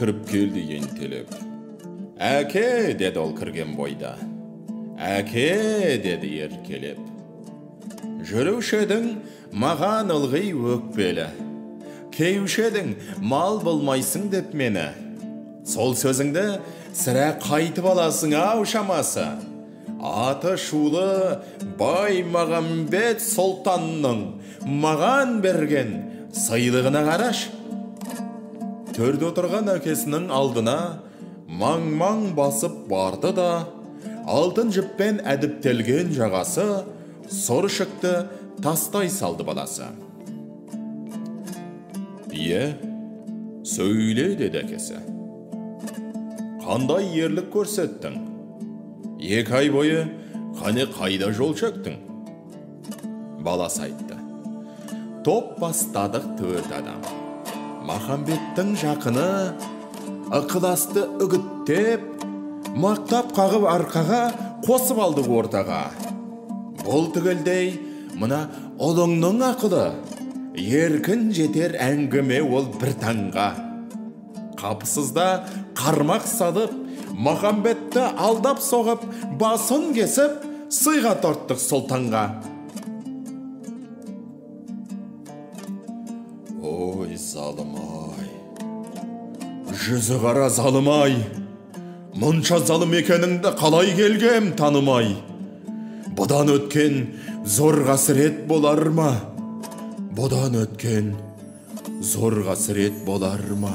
кіріп келді ентелеп. «Әке!» деді ол кірген бойда. «Әке!» деді еркелеп. «Жүруші едің, маған ылғи өкпелі. Кейуші едің, мал болмайсың деп мені. Сол сөзіңді сірә қайтып аласың ау шамасы. Аты шулы Баймағамбет Сұлтанның маған берген сыйлығына қараш». Төрде отырған әкесінің алдына маң-маң басып барды да, алтын жіппен әдіптелген жағасы сұр шықты тастай салды баласы. «Ие, сөйле» деді әкесі. «Қандай ерлік көрсеттің? 2 ай бойы қане қайда жол шектің?» Баласы айтты. «Топ бастадық 4 адам. Махамбеттің жақыны ықыласты үгіттеп, мақтап қағып арқаға қосып алдық ортаға. Бұл түгелдей мына ұлыңның ақылы, еркін жетер әңгіме ол бір таңға. Қапысызда қармақ салып, Махамбетті алдап соғып, басын кесіп, сыйға торттық сұлтанға». «Ой, залым-ай, жүзі қара залым-ай, мұнша залым екеніңді қалай келгем танымай. Бұдан өткен зор қасірет болар ма? Бұдан өткен зор қасірет болар ма?»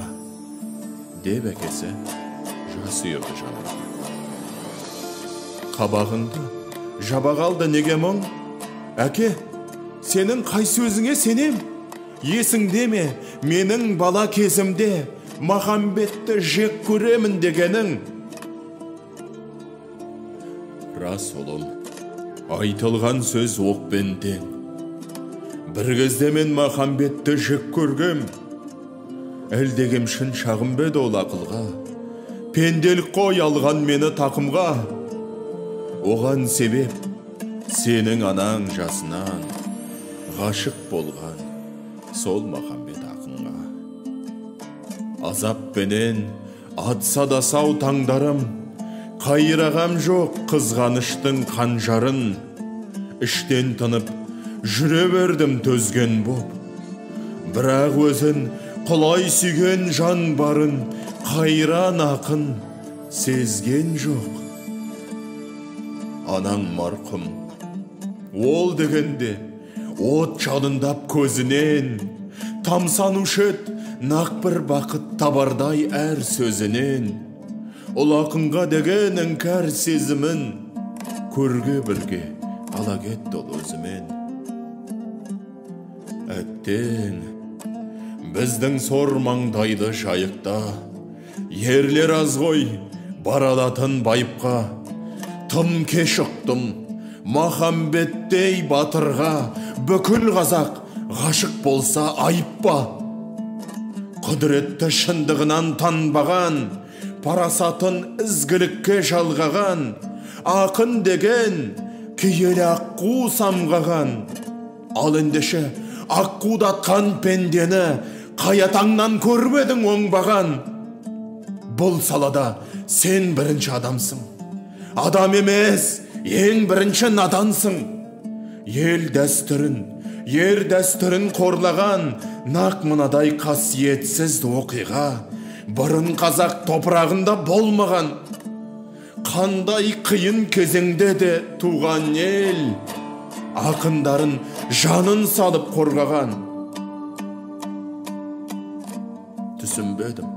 деп әкесі жас үйірді жанына. «Қабағыңды жаба қалды неге мұң? Әке, сенің қай сөзіңе сенем? Есіңде ме менің бала кезімде Махамбетті жек көремін дегенің?» «Рас ұлым, айтылған сөз оқпен тең. Бір кезде мен Махамбетті жек көргем. Әлдегем шын шағым беді ол ақылға. Пенделік қой алған мені тақымға. Оған себеп сенің анаң жасынан ғашық болған сол Махамбет ақынға. Азаппенен атса да сау таңдарым, қайрағам жоқ қызғаныштың қанжарын. Іштен тынып жүре бердім төзген боп. Бірақ өзін құлай сүйген жан барын қайран ақын сезген жоқ. Анаң марқұм, ол дегенде от жалындап көзінен, тамсанушы ед нақ бір бақыт табардай әр сөзінен. Ол ақынға деген іңкәр сезімін көрге бірге ала кетті ол өзімен. Әттең, біздің сор маңдайды жайықта ерлер аз ғой баралатын байыпқа. Тым кеш ұқтым Махамбеттей батырға, бүкіл қазақ ғашық болса айып па? Құдіретті шындығынан танбаған, парасатын ізгілікке жалғаған, ақын деген киелі аққу самғаған. Ал ендеше аққудатқан пендені қаятаңнан көрмедің оңбаған. Бұл салада сен бірінші адамсың. Адам емес, ең бірінші надансың. Ел дәстүрін қорлаған нақ мынадай қасиетсіз оқиға бұрын қазақ топырағында болмаған. Қандай қиын кезеңде де туған ел ақындарын жанын салып қорғаған. Түсінбедім,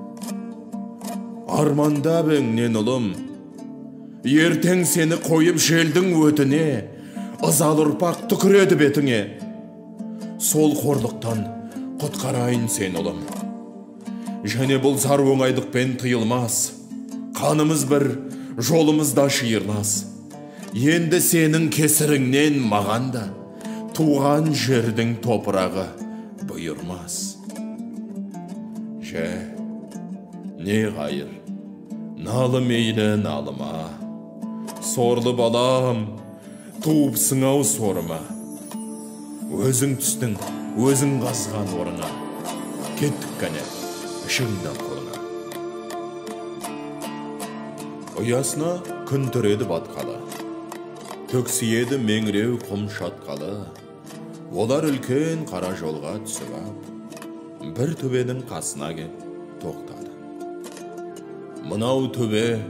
арманда беңнен ұлым, ертең сені қойып желдің өтіне, ызал ұрпақ түкіреді бетіңе. Сол қорлықтан құтқарайын сен ұлым. Және бұл зар оңайлықпен тыйылмас. Қанымыз бір, жолымыз да шиырлас. Енді сенің кесіріңнен маған да туған жердің топырағы бұйырмас. Не ғайыр, налы мейлі налыма. Сорлы балам, туыпсың ау сорыма. Өзің түстің, өзің қазған орыңа. Кеттік кәне, ішіңді қолыңа. Ұясына күн түреді батқалы, төксиеді меңіреу құм шатқалы. Олар үлкен қара жолға түсіп ап, бір төбенің қасына кеп тоқтады. Мынау төбе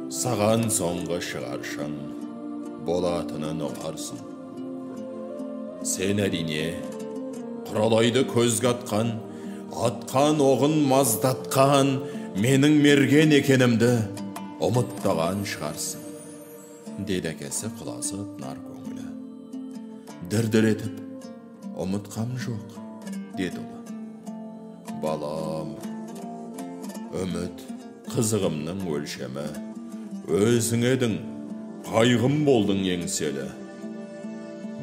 саған соңғы шығаршың, болатынын ұғарсың. Сен әрине құралайды көзге атқан оғын маздатқан менің мерген екенімді ұмыттаған шығарсың, деді әкесі құлазып нар көңілі. Дір-дір етіп, ұмытқам жоқ, деді ұлы. Балам, үміт қызығымның өлшемі, өзің едің, қайғым болдың еңселі.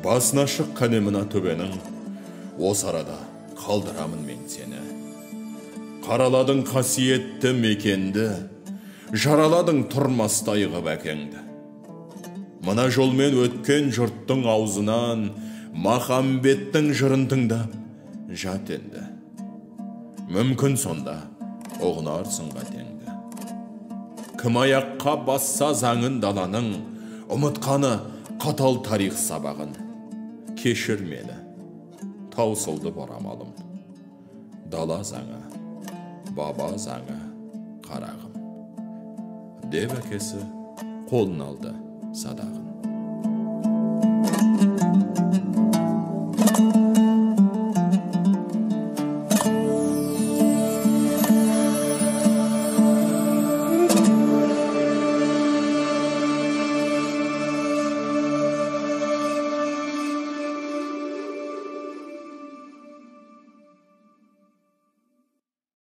Басына шыққан мына төбенің, осы арада қалдырамын мен сені. Қараладың қасиетті мекенді, жараладың тұрмастай ғып әкеңді. Мына жолмен өткен жұрттың аузынан махамбеттің жырын тыңдап жат енді. Мүмкін сонда ұғынарсың қатеңді. Кім аяққа басса заңын даланың, ұмытқаны қатал тарих сабағын. Кешір мені, таусылды борамалым. Дала заңы, баба заңы, қарағым. Деп әкесі қолын алды садағын.